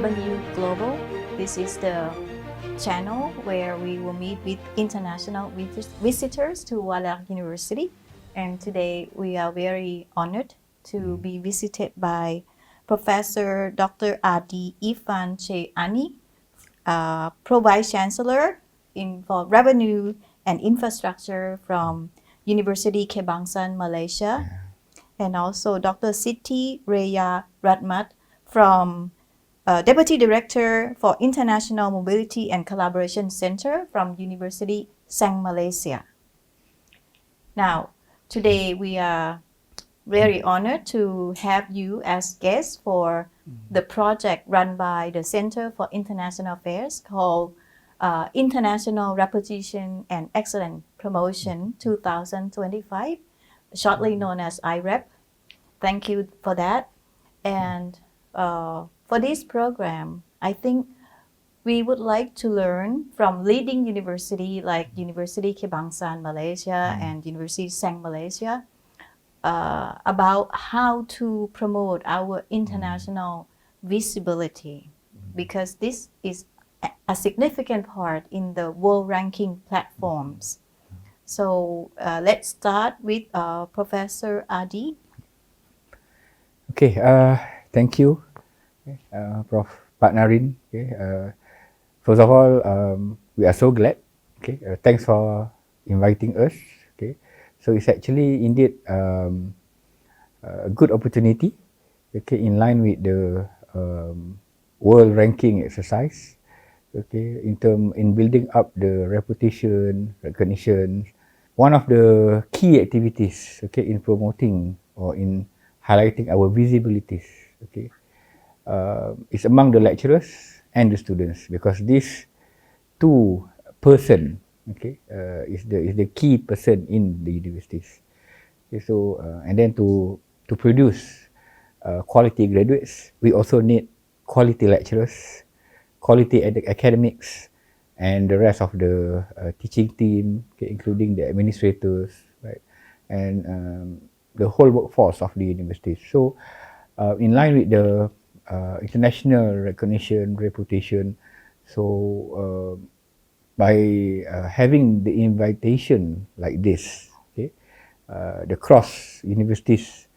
W Global. This is the channel where we will meet with international visitors to Walailak University. And today we are very honored to be visited by Professor Dr. Adi Irfan Ani, Pro Vice Chancellor for Revenue and Infrastructure from Universiti Kebangsaan, Malaysia, and also Dr. Siti Rahmat from Deputy Director for International Mobility and Collaboration Center from Universiti Sains, Malaysia. Now, today we are very honored to have you as guests for the project run by the Center for International Affairs called International Reputation and Excellence Promotion 2025, shortly known as IREP. Thank you for that. And for this program, I think we would like to learn from leading university like Universiti Kebangsaan Malaysia and Universiti Sains Malaysia about how to promote our international visibility, because this is a significant part in the world ranking platforms. So let's start with Professor Adi. Okay, thank you, Prof. Patnarin. Okay, first of all, we are so glad. Okay, thanks for inviting us. Okay, so it's actually indeed a good opportunity. Okay, in line with the world ranking exercise. Okay, in building up the reputation, recognition, one of the key activities. Okay, in promoting or in highlighting our visibilities. Okay, is among the lecturers and the students, because these two person, okay, is the key person in the universities. Okay, so and then to produce quality graduates, we also need quality lecturers, quality academics, and the rest of the teaching team, okay, including the administrators, right, and the whole workforce of the university. So, in line with the international recognition, reputation, so by having the invitation like this, okay, the cross universities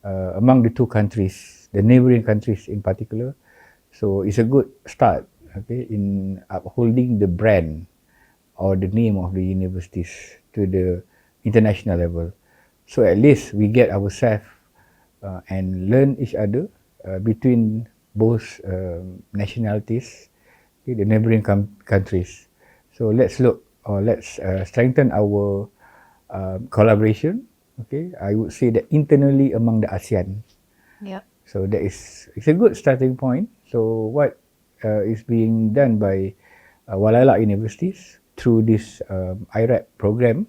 among the two countries, the neighboring countries in particular, so it's a good start, okay, in upholding the brand or the name of the universities to the international level. So at least we get ourselves and learn each other between both nationalities, okay, the neighboring countries. So let's strengthen our collaboration. Okay, I would say that internally among the ASEAN. Yep. So it's a good starting point. So what is being done by Walailak universities through this IREP program,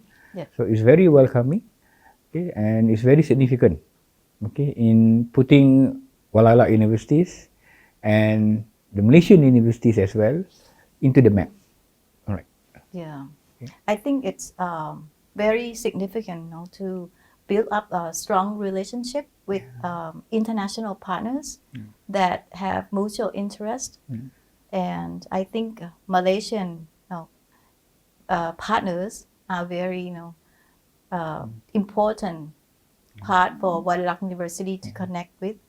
so it's very welcoming. Okay, and it's very significant, okay, in putting Walailak universities and the Malaysian universities as well into the map. All right. Yeah, okay. I think it's very significant, to build up a strong relationship with international partners that have mutual interest, and I think Malaysian partners are very important part for Walailak University to connect with.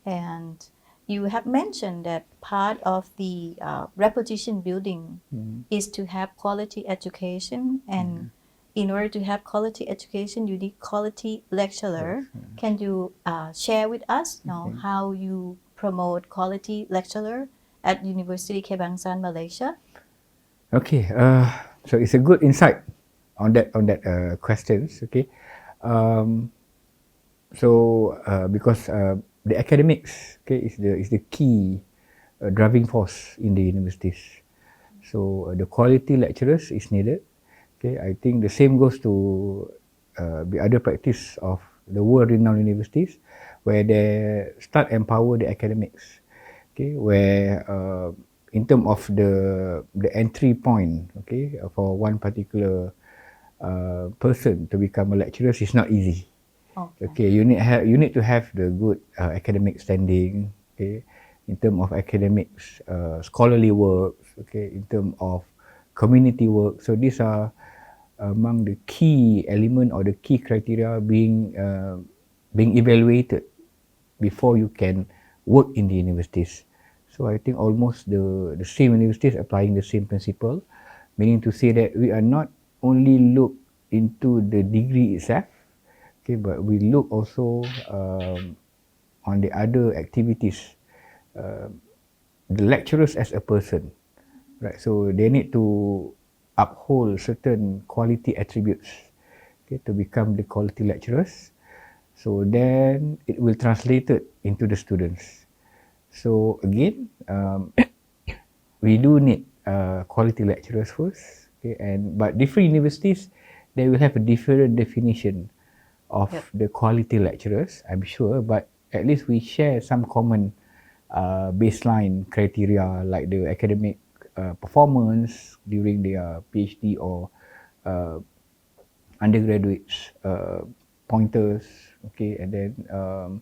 And you have mentioned that part of the reputation building is to have quality education, and in order to have quality education, you need quality lecturer. Can you share with us how you promote quality lecturer at Universiti Kebangsaan, Malaysia? Okay, so it's a good insight on that questions. Okay, because the academics, okay, is the key driving force in the universities. So the quality lecturers is needed. Okay, I think the same goes to the other practice of the world-renowned universities, where they start empower the academics. Okay, where in terms of the entry point, okay, for one particular person to become a lecturer is not easy. Okay, you need to have the good academic standing. Okay, in terms of academics, scholarly work, okay, in terms of community work. So these are among the key element or the key criteria being evaluated before you can work in the universities. So I think almost the same universities applying the same principle, meaning to say that we are not only look into the degree itself, okay, but we look also on the other activities, the lecturers as a person, right? So they need to uphold certain quality attributes, okay, to become the quality lecturers. So then it will translate it into the students. So again, we do need quality lecturers first, okay, but different universities, they will have a different definition of the quality lecturers, I'm sure, but at least we share some common baseline criteria like the academic performance during their PhD or undergraduates pointers, okay, and then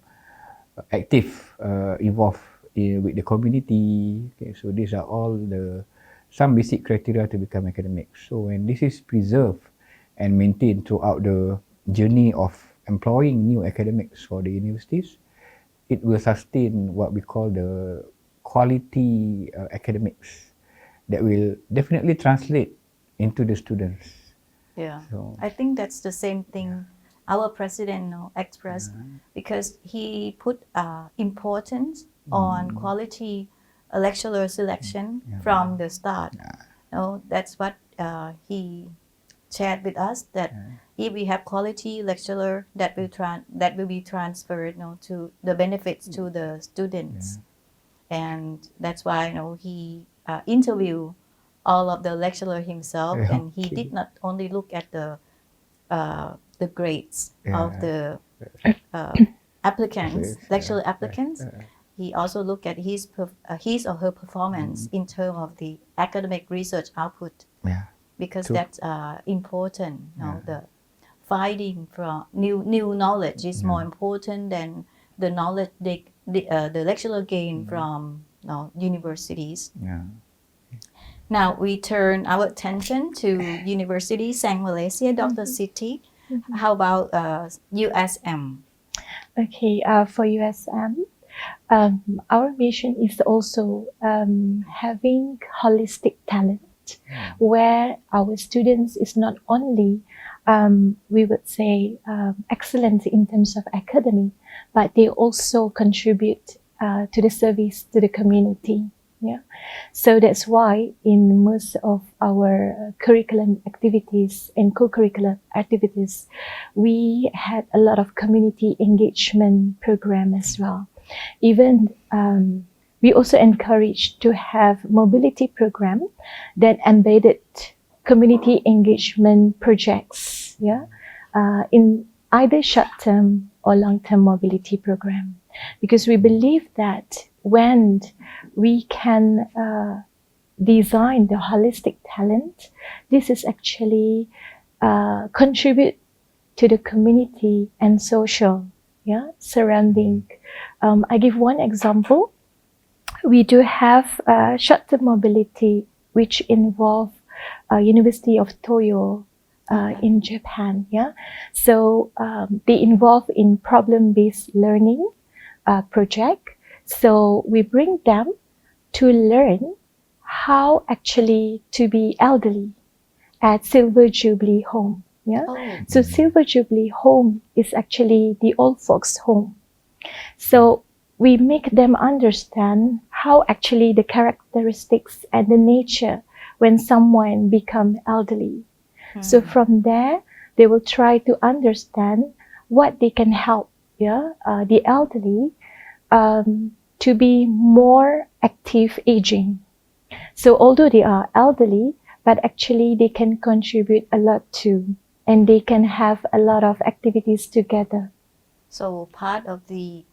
active involved with the community, okay. So these are all some basic criteria to become academics. So when this is preserved and maintained throughout the journey of employing new academics for the universities, it will sustain what we call the quality academics that will definitely translate into the students. Yeah, So, I think that's the same thing our president expressed, because he put importance on quality lecturer selection from the start. That's what he shared with us, that if we have quality lecturer, that will be transferred to the benefits to the students. And that's why he interviewed all of the lecturer himself, and he did not only look at the grades of the applicants, lecturer applicants. He also looked at his or her performance in terms of the academic research output, because that's important. The finding from new knowledge is more important than the knowledge the lecturer gain from universities. Now we turn our attention to University Sains Malaysia. Dr. Siti, how about USM? Okay, for USM, our mission is also having holistic talent, where our students is not only, we would say, excellent in terms of academy, but they also contribute to the service to the community. Yeah, so that's why in most of our curriculum activities and co-curricular activities, we had a lot of community engagement program as well. Even we also encouraged to have mobility program that embedded community engagement projects, in either short-term or long-term mobility program, because we believe that when we can design the holistic talent, this is actually contribute to the community and social surrounding. I give one example. We do have short-term mobility which involve University of Toyo in Japan. So they involve in problem-based learning project. So we bring them to learn how actually to be elderly at Silver Jubilee Home. So Silver Jubilee Home is actually the old folks' home. So we make them understand how actually the characteristics and the nature when someone become elderly. So from there, they will try to understand what they can help the elderly to be more active aging. So although they are elderly, but actually they can contribute a lot too, and they can have a lot of activities together. So part of the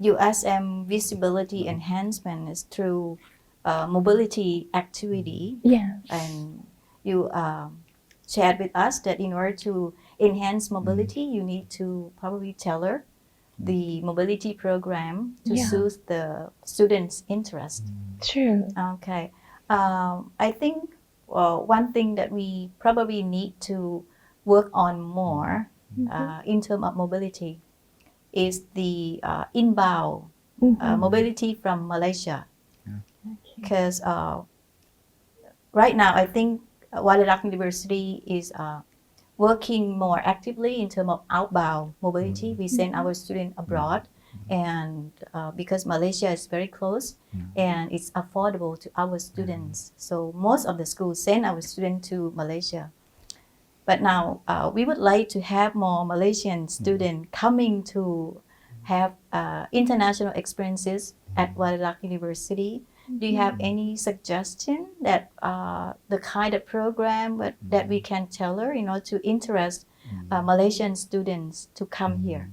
USM visibility enhancement is through mobility activity. Yes. And you shared with us that in order to enhance mobility, you need to probably tailor the mobility program to Yeah. suit the students' interest. True. Okay. I think one thing that we probably need to work on more in terms of mobility is the inbound mobility from Malaysia. Because right now, I think Walailak University is working more actively in terms of outbound mobility. We send our students abroad, and because Malaysia is very close and it's affordable to our students, so most of the schools send our students to Malaysia. But now we would like to have more Malaysian students coming to have international experiences at Walailak University. Do you have any suggestion that the kind of program that we can tailor, to interest Malaysian students to come here?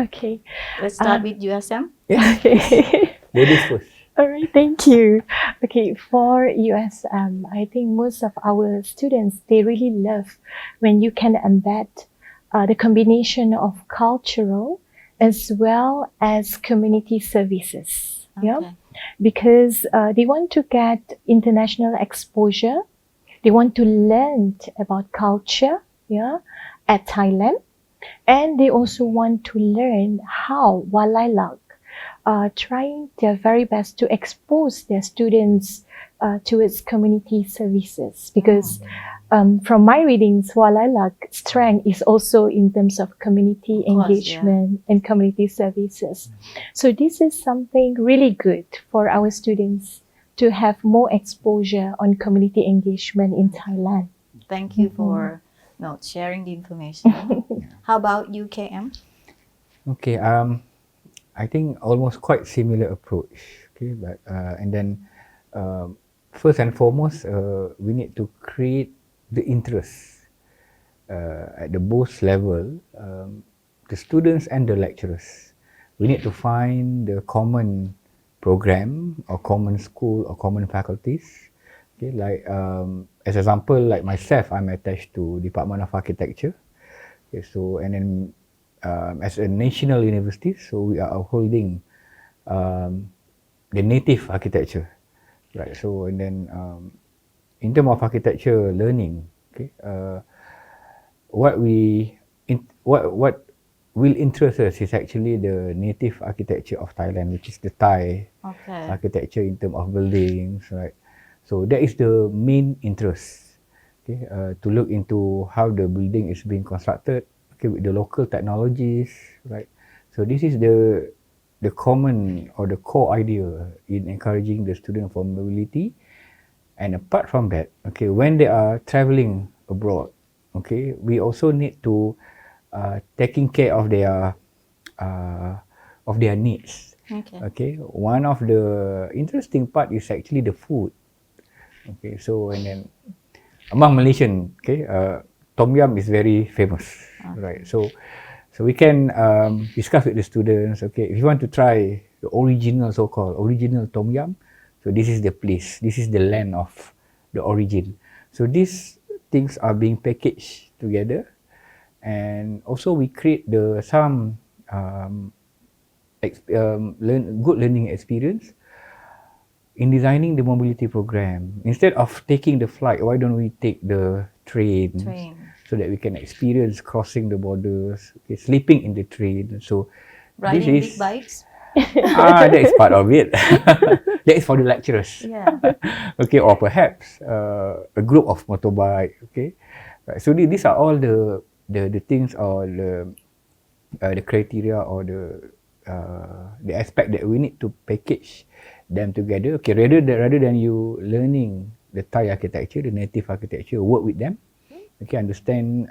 Okay. Let's start with USM. Yes. Okay. Ladies first. All right, thank you. Okay, for USM, I think most of our students, they really love when you can embed the combination of cultural as well as community services. Yeah, Okay. because they want to get international exposure. They want to learn about culture, yeah, at Thailand, and they also want to learn how Walailak trying their very best to expose their students to its community services. Because from my readings, Walailak strength is also in terms of community Of course, engagement and community services. So this is something really good for our students to have more exposure on community engagement in Thailand. Thank you for sharing the information. How about UKM? Okay. I think almost quite similar approach. Okay, but and then first and foremost, we need to create the interest at the both level, the students and the lecturers. We need to find the common program or common school or common faculties. Okay, like as example, like myself, I'm attached to Department of Architecture. Okay, so and then as a national university, so we are holding the native architecture, right? So and then in terms of architecture learning, okay, what will interest us is actually the native architecture of Thailand, which is the Thai architecture in terms of buildings, right? So that is the main interest, okay, to look into how the building is being constructed, okay, with the local technologies, right? So this is the common or the core idea in encouraging the student for mobility. And apart from that, okay, when they are traveling abroad, okay, we also need to taking care of their needs. Okay, one of the interesting part is actually the food. Okay, so and then among Malaysian, okay, Tom Yum is very famous, right? So we can discuss with the students. Okay, if you want to try the original, so-called original Tom Yum, so this is the place, this is the land of the origin. So these things are being packaged together, and also we create some good learning experience in designing the mobility program. Instead of taking the flight, why don't we take the train. So that we can experience crossing the borders, okay, sleeping in the train. So Riding big bikes? that is part of it. That is for the lecturers. Yeah. Okay, or perhaps a group of motorbike. Okay, right. So these are all the things or the criteria or the aspect that we need to package them together. Okay, rather than you learning the Thai architecture, the native architecture, work with them. Okay, understand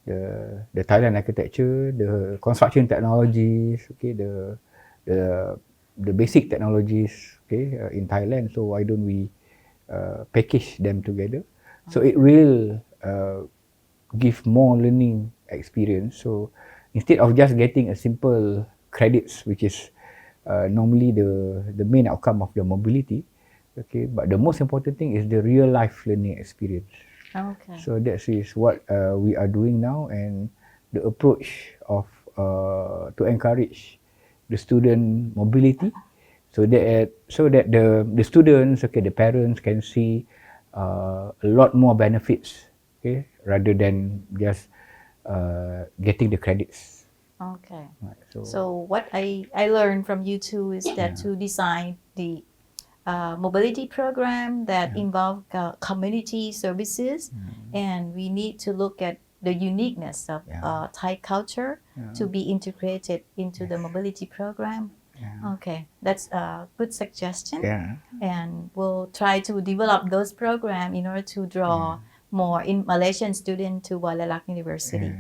the Thailand architecture, the construction technologies. Okay, the basic technologies. Okay, in Thailand. So why don't we package them together? So it will give more learning experience. So instead of just getting a simple credits, which is normally the main outcome of the mobility, okay, but the most important thing is the real life learning experience. Okay. So that is what we are doing now, and the approach of to encourage the student mobility, so that the students, okay, the parents can see a lot more benefits, okay, rather than just getting the credits. Okay. Right, So what I learned from you too is that to design the mobility program that involve community services, and we need to look at the uniqueness of Thai culture to be integrated into the mobility program. Okay, that's a good suggestion. And we'll try to develop those programs in order to draw more in Malaysian students to Walailak University.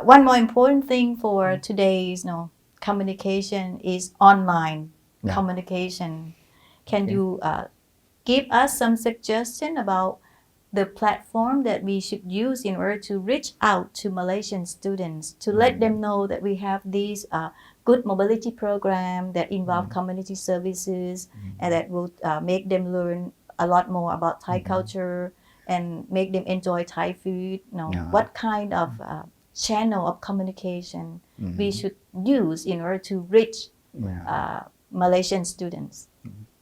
One more important thing for today's communication is online communication. Can you give us some suggestion about the platform that we should use in order to reach out to Malaysian students to let them know that we have these good mobility program that involve community services and that will make them learn a lot more about Thai culture and make them enjoy Thai food. What kind of channel of communication we should use in order to reach Malaysian students?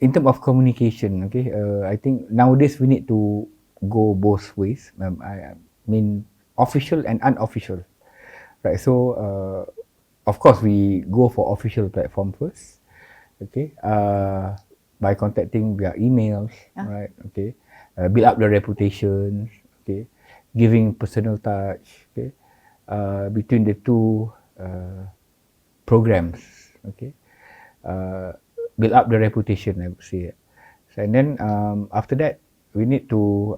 In terms of communication, okay, I think nowadays we need to go both ways. I mean, official and unofficial, right? So, of course, we go for official platform first, okay, by contacting via emails, right? Okay, build up the reputations, okay, giving personal touch, okay, between the two programs, okay. Build up the reputation, I would say. So, and then after that, we need to.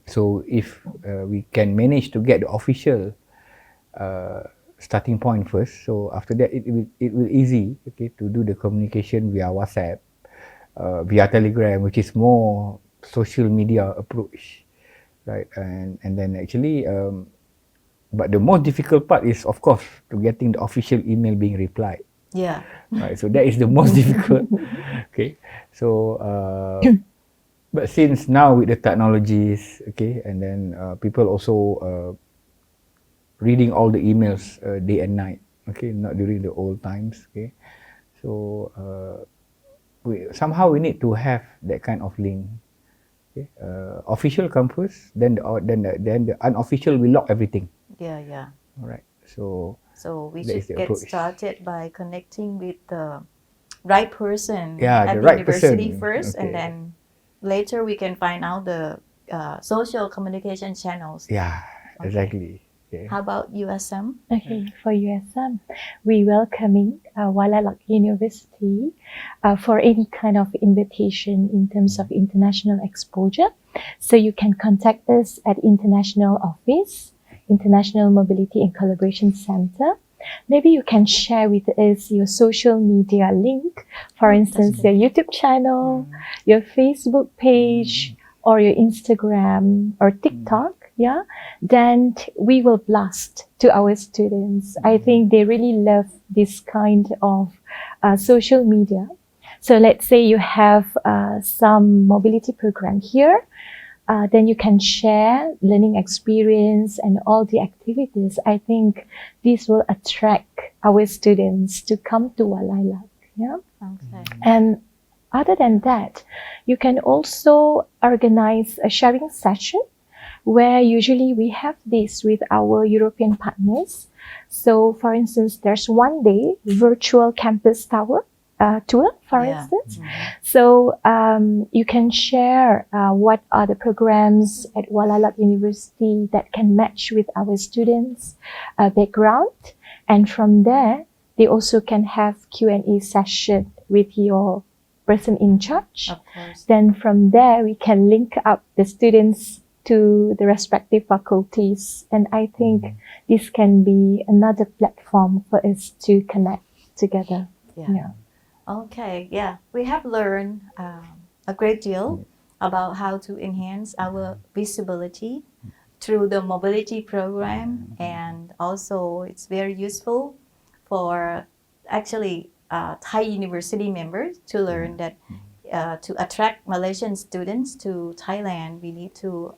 So if we can manage to get the official starting point first, so after that it will easy, okay, to do the communication via WhatsApp, via Telegram, which is more social media approach, right? And then actually, but the most difficult part is, of course, to getting the official email being replied. Yeah. Right. So that is the most difficult. Okay. So, but since now with the technologies, okay, and then people also reading all the emails day and night. Okay, not during the old times. Okay. So somehow we need to have that kind of link. Okay. Official come first, then the unofficial will lock everything. Yeah. All right. So we that should is the get approach. started by connecting with the right person Yeah, at the the right university person. first, and Okay. then later we can find out the social communication channels. Yeah, Okay. exactly. Okay. How about USM? Okay, for USM, we welcoming Walailak University for any kind of invitation in terms of international exposure. So you can contact us at International Office, International Mobility and Collaboration Center. Maybe you can share with us your social media link, for instance, your YouTube channel, your Facebook page, or your Instagram or TikTok. Yeah, then we will blast to our students. I think they really love this kind of social media. So let's say you have some mobility program here. Then you can share learning experience and all the activities. I think this will attract our students to come to Walailak. Yeah. Okay. And other than that, you can also organize a sharing session where usually we have this with our European partners. So for instance, there's one day virtual campus tour, for instance. So you can share what are the programs at Walailak University that can match with our students' background. And from there, they also can have Q&A session with your person in charge. Of course. Then from there, we can link up the students to the respective faculties. And I think this can be another platform for us to connect together. Yeah. Okay, yeah. We have learned a great deal about how to enhance our visibility through the mobility program, and also it's very useful for actually Thai university members to learn that to attract Malaysian students to Thailand, we need to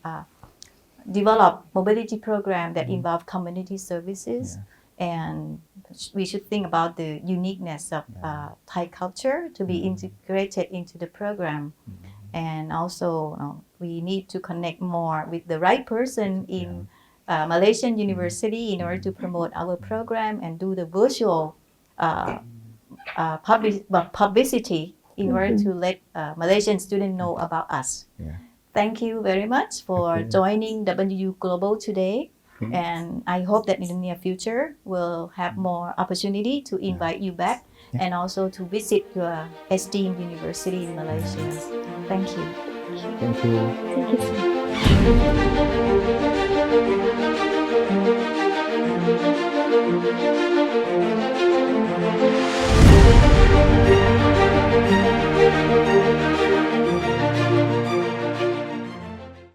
develop mobility program that involve community services, and we should think about the uniqueness of Thai culture to be integrated into the program. And also, we need to connect more with the right person in Malaysian University in order to promote our program and do the virtual publicity in order to let Malaysian students know about us. Thank you very much for joining WU Global today. And I hope that in the near future we'll have more opportunity to invite you back and also to visit your esteemed university in Malaysia. Thank you. Thank you. Thank you so much.